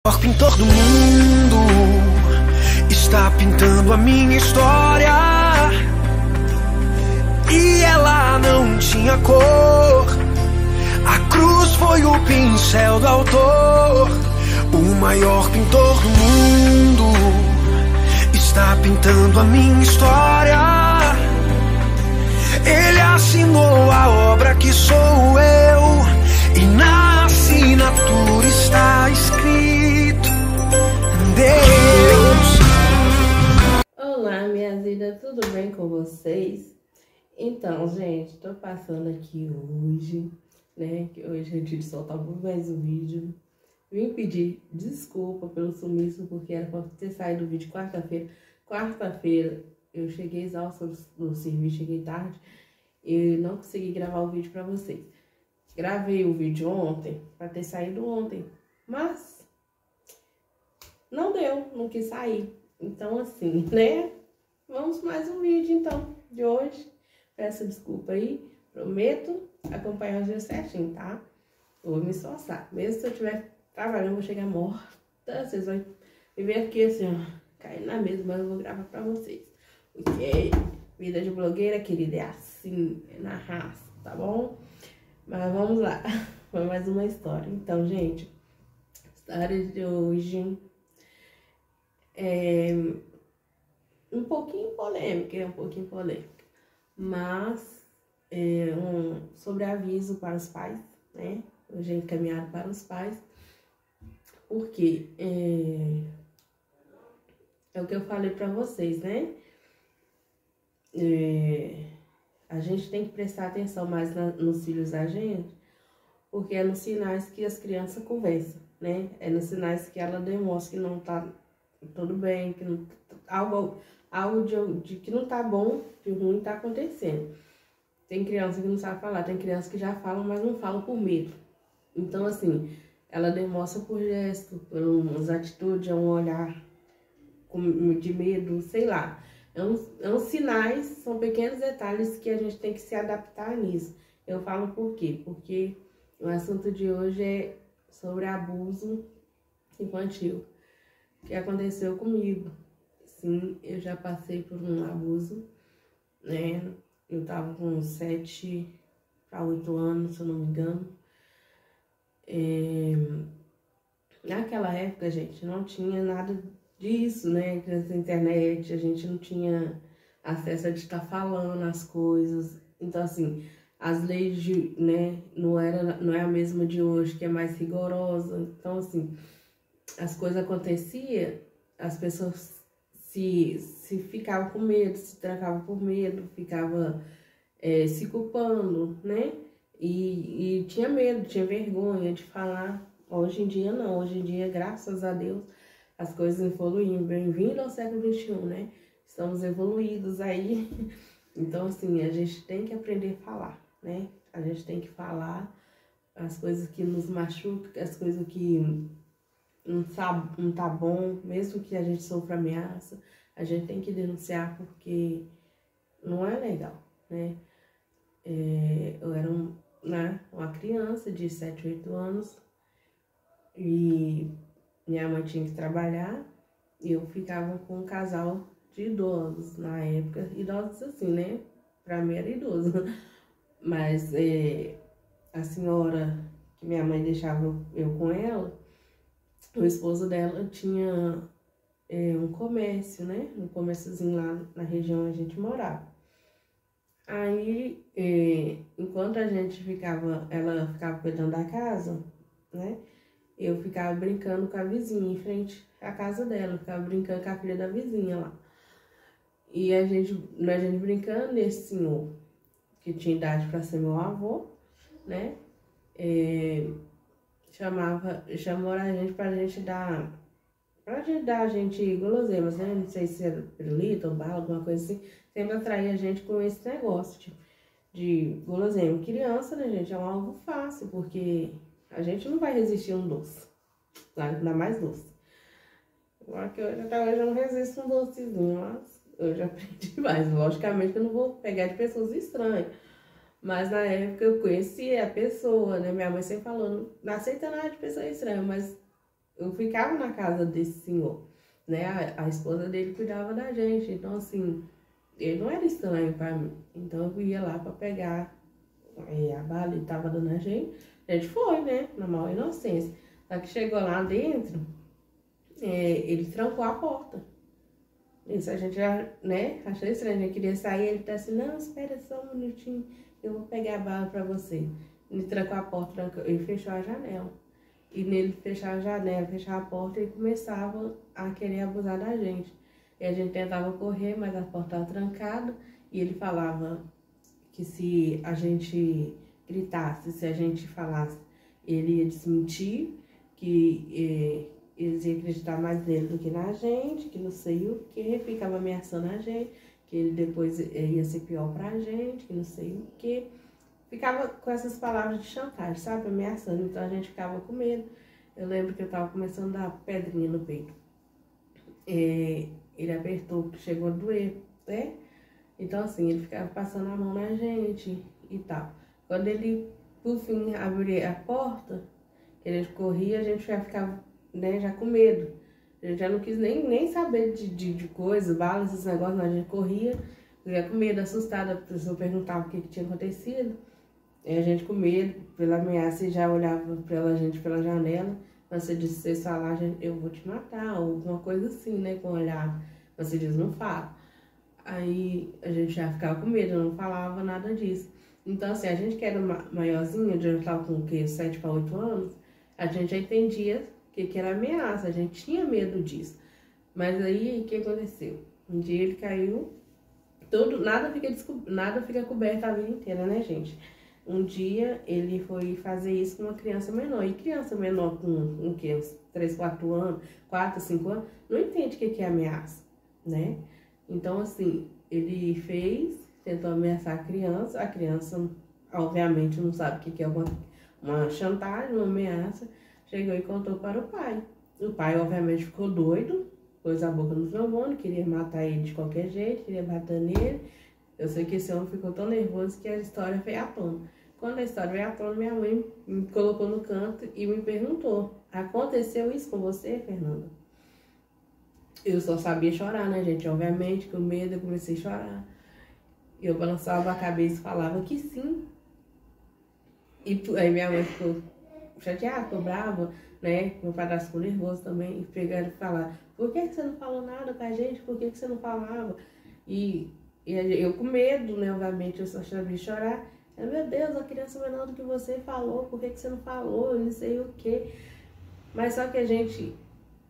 O pintor do mundo está pintando a minha história, e ela não tinha cor. A cruz foi o pincel do autor. O maior pintor do mundo está pintando a minha história. Ele assinou a obra que sou eu, e na assinatura está escrito Deus. Olá, minhas vidas, tudo bem com vocês? Então, gente, tô passando aqui hoje, né? Que hoje é dia de soltar mais um vídeo. Vim pedir desculpa pelo sumiço, porque era pra ter saído o vídeo quarta-feira. Quarta-feira eu cheguei exausta do serviço, cheguei tarde e não consegui gravar o vídeo pra vocês. Gravei o vídeo ontem, pra ter saído ontem, mas não deu, não quis sair. Então assim, né? Vamos mais um vídeo então, de hoje. Peço desculpa aí, prometo acompanhar os dias certinho, tá? Eu vou me esforçar. Mesmo se eu estiver trabalhando, eu vou chegar morta. Vocês vão me ver aqui assim, ó, caindo na mesa, mas eu vou gravar pra vocês. Porque vida de blogueira, querida, é assim, é na raça, tá bom? Mas vamos lá, foi mais uma história. Então, gente, a história de hoje é um pouquinho polêmica, mas é sobre aviso para os pais, né? Hoje é encaminhado para os pais, porque é o que eu falei para vocês, né? A gente tem que prestar atenção mais nos filhos da gente, porque é nos sinais que as crianças conversam, né? É nos sinais que ela demonstra que não tá tudo bem, que não, algo de que não tá bom, de ruim tá acontecendo. Tem criança que não sabe falar, tem criança que já fala, mas não fala por medo. Então, assim, ela demonstra por gesto, por umas atitudes, um olhar de medo, sei lá. É uns sinais, são pequenos detalhes que a gente tem que se adaptar nisso. Eu falo por quê? Porque o assunto de hoje é sobre abuso infantil, que aconteceu comigo. Sim, eu já passei por um abuso, né? Eu tava com 7 para 8 anos, se eu não me engano. Naquela época, gente, não tinha nada disso, né? Na internet, a gente não tinha acesso a estar falando as coisas. Então, assim, as leis, né, não é a mesma de hoje, que é mais rigorosa. Então, assim, as coisas aconteciam, as pessoas se ficavam com medo, se trancavam por medo, ficavam se culpando, né? E tinha medo, tinha vergonha de falar. Hoje em dia não, hoje em dia, graças a Deus, as coisas evoluíram. Bem-vindo ao século XXI, né? Estamos evoluídos aí. Então, assim, a gente tem que aprender a falar, né? A gente tem que falar as coisas que nos machucam, as coisas que não tá bom, mesmo que a gente sofra ameaça, a gente tem que denunciar, porque não é legal, né? Eu era uma criança de 7, 8 anos e minha mãe tinha que trabalhar e eu ficava com um casal de idosos na época, idosos assim, né? Pra mim era idoso, mas a senhora que minha mãe deixava eu com ela, o esposo dela tinha um comércio, né? Um comérciozinho lá na região onde a gente morava. Aí, enquanto ela ficava cuidando da casa, né? Eu ficava brincando com a vizinha, em frente à casa dela. Eu ficava brincando com a filha da vizinha lá. E a gente brincando, esse senhor, que tinha idade para ser meu avô, né? Chamou a gente pra gente dar a gente guloseimas, né? Não sei se era pirulito ou bala, alguma coisa assim. Sempre atraía a gente com esse negócio, tipo, de guloseima. Criança, né, gente, é um algo fácil, porque a gente não vai resistir a um doce, ainda mais doce. Agora que até hoje eu não resisto a um docezinho, mas eu já aprendi mais. Logicamente que eu não vou pegar de pessoas estranhas. Mas na época eu conhecia a pessoa, né? Minha mãe sempre falou, não aceita nada de pessoa estranha, mas eu ficava na casa desse senhor, né? A esposa dele cuidava da gente, então assim, ele não era estranho para mim. Então eu ia lá para pegar a bala e tava dando a gente foi, né? Na maior inocência. Só que chegou lá dentro, ele trancou a porta. Isso a gente já, né, achou estranho, a gente queria sair, ele tá assim, não, espera só um minutinho, eu vou pegar a bala pra você. Ele trancou a porta, ele fechou a janela. E nele fechar a janela, fechar a porta, ele começava a querer abusar da gente. E a gente tentava correr, mas a porta estava trancada, e ele falava que se a gente gritasse, se a gente falasse, ele ia desmentir, que eles iam acreditar mais nele do que na gente, que não sei o que, ficava ameaçando a gente, que ele depois ia ser pior pra gente, que não sei o que. Ficava com essas palavras de chantagem, sabe, ameaçando, então a gente ficava com medo. Eu lembro que eu tava começando a dar pedrinha no peito. Ele apertou, chegou a doer, né? Então assim, ele ficava passando a mão na gente e tal. Quando ele, por fim, abria a porta, que a gente corria, a gente já ficava, né, já com medo. A gente já não quis nem saber de coisas, balas, esses negócios, mas a gente corria, já com medo, assustada, a pessoa perguntava o que tinha acontecido. E a gente com medo, pela ameaça, e já olhava pela gente pela janela. Mas você disse, se vocês falarem, eu vou te matar, ou alguma coisa assim, né, com o olhar. Mas você diz, não fala. Aí a gente já ficava com medo, não falava nada disso. Então assim, a gente que era maiorzinha, já estava com o quê, 7 para 8 anos, a gente já entendia que era ameaça, a gente tinha medo disso. Mas aí, o que aconteceu? Um dia ele caiu, nada fica coberto a vida inteira, né, gente? Um dia ele foi fazer isso com uma criança menor. E criança menor com uns 3, 4 anos, 4, 5 anos, não entende o que é ameaça, né? Então, assim, ele tentou ameaçar a criança obviamente não sabe o que é uma chantagem, uma ameaça, chegou e contou para o pai. O pai, obviamente, ficou doido, pôs a boca no trombone, queria matar ele de qualquer jeito, queria bater nele. Eu sei que esse homem ficou tão nervoso que a história veio à tona. Quando a história veio à tona, minha mãe me colocou no canto e me perguntou, aconteceu isso com você, Fernanda? Eu só sabia chorar, né, gente? Obviamente, com medo, eu comecei a chorar. E eu balançava a cabeça e falava que sim. E aí minha mãe ficou chateada, ficou brava, né? Meu padrasto ficou nervoso também. E pegaram e falaram, por que você não falou nada com a gente? Por que você não falava? E eu com medo, né? Obviamente, eu só sabia chorar. Meu Deus, a criança menor do que você falou, por que você não falou? Eu não sei o quê. Mas só que a gente,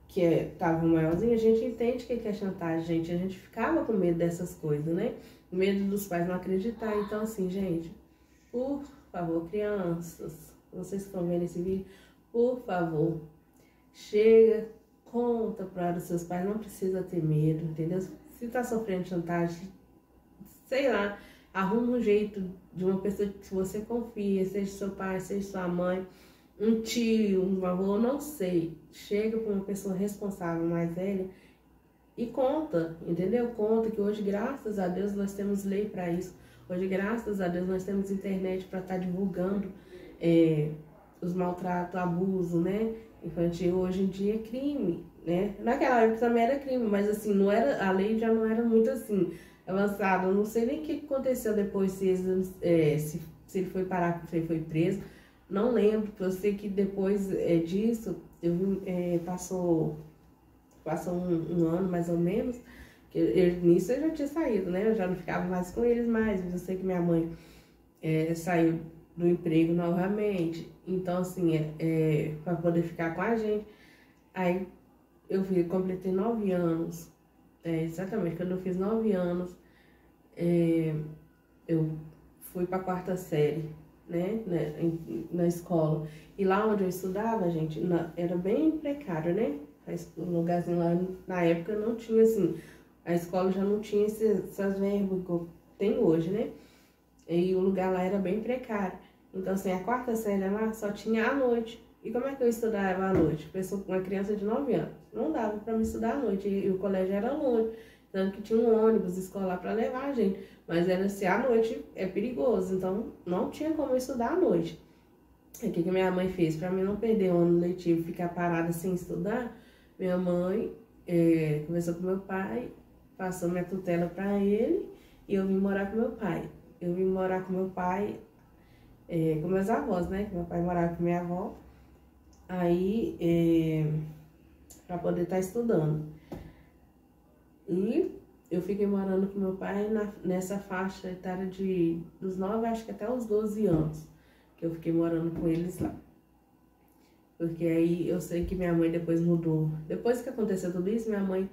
que tava maiorzinho, a gente entende o que é chantagem, gente. A gente ficava com medo dessas coisas, né? Medo dos pais não acreditar. Então, assim, gente, por favor, crianças, vocês que estão vendo esse vídeo, por favor, chega, conta para os seus pais, não precisa ter medo, entendeu? Se tá sofrendo chantagem, sei lá, arruma um jeito de uma pessoa que você confia, seja seu pai, seja sua mãe, um tio, um avô, não sei. Chega para uma pessoa responsável mais velha e conta, entendeu? Conta que hoje, graças a Deus, nós temos lei para isso. Hoje, graças a Deus, nós temos internet para estar divulgando os maltratos, abuso, né? Infantil. Hoje em dia é crime, né? Naquela época também era crime, mas assim, não era, a lei já não era muito assim avançada. Eu não sei nem o que aconteceu depois, se ele foi parar, se ele foi preso. Não lembro, eu sei que depois disso, passou um ano mais ou menos, que nisso eu já tinha saído, né? Eu já não ficava mais com eles mais, mas eu sei que minha mãe saiu do emprego novamente, então assim, para poder ficar com a gente. Aí eu completei 9 anos, exatamente, quando eu fiz 9 anos, eu fui para a 4ª série, né, na escola. E lá onde eu estudava, gente, era bem precário, né? O lugarzinho lá, na época, não tinha assim, a escola já não tinha essas verbas que tem hoje, né? E o lugar lá era bem precário. Então, assim, a 4ª série lá só tinha à noite. E como é que eu estudava à noite? Uma criança de 9 anos. Não dava para me estudar à noite. E o colégio era longe. Tanto que tinha um ônibus escolar para levar a gente. Mas era assim, à noite é perigoso. Então, não tinha como eu estudar à noite. O que minha mãe fez? Para mim não perder o ano letivo, ficar parada sem estudar, minha mãe conversou com meu pai, passou minha tutela para ele e eu vim morar com meu pai. Eu vim morar com meu pai, com meus avós, né? Meu pai morava com minha avó, aí para poder estar estudando. E eu fiquei morando com meu pai nessa faixa etária dos 9, acho que até os 12 anos, que eu fiquei morando com eles lá. Porque aí eu sei que minha mãe depois mudou. Depois que aconteceu tudo isso, minha mãe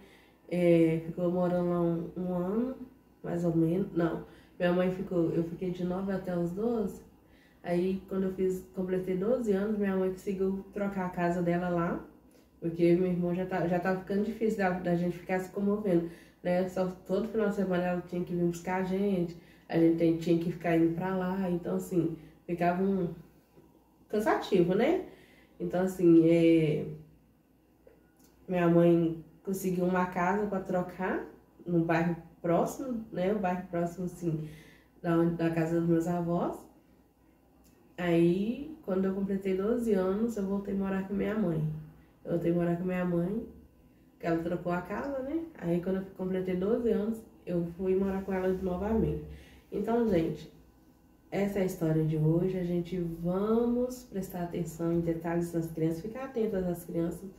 ficou morando lá um ano, mais ou menos. Não, minha mãe eu fiquei de 9 até os 12. Aí quando eu completei 12 anos, minha mãe conseguiu trocar a casa dela lá. Porque eu e meu irmão já tava ficando difícil da gente ficar se comovendo, né? Só todo final de semana ela tinha que vir buscar a gente tinha que ficar indo pra lá. Então, assim, ficava cansativo, né? Então, assim, minha mãe conseguiu uma casa para trocar no bairro próximo, né? O bairro próximo, assim, da casa dos meus avós. Aí, quando eu completei 12 anos, eu voltei a morar com minha mãe. Eu voltei a morar com minha mãe, que ela trocou a casa, né? Aí, quando eu completei 12 anos, eu fui morar com ela novamente. Então, gente, essa é a história de hoje. A gente vamos prestar atenção em detalhes das crianças, ficar atentas às crianças,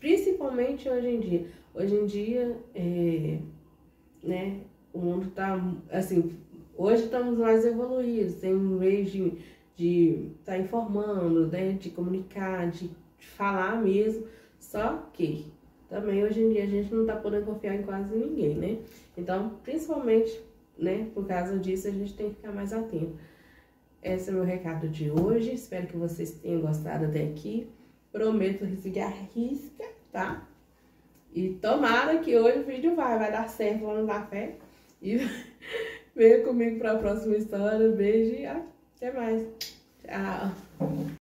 principalmente hoje em dia. Hoje em dia, né, o mundo tá, assim, hoje estamos mais evoluídos, tem meios de estar informando, né, de comunicar, de falar mesmo, só que também hoje em dia a gente não tá podendo confiar em quase ninguém, né? Então, principalmente, né, por causa disso, a gente tem que ficar mais atento. Esse é o meu recado de hoje, espero que vocês tenham gostado até aqui. Prometo seguir a risca, tá? E tomara que hoje o vídeo vai dar certo lá no café. E venha comigo para a próxima história. Beijo e até mais. Tchau.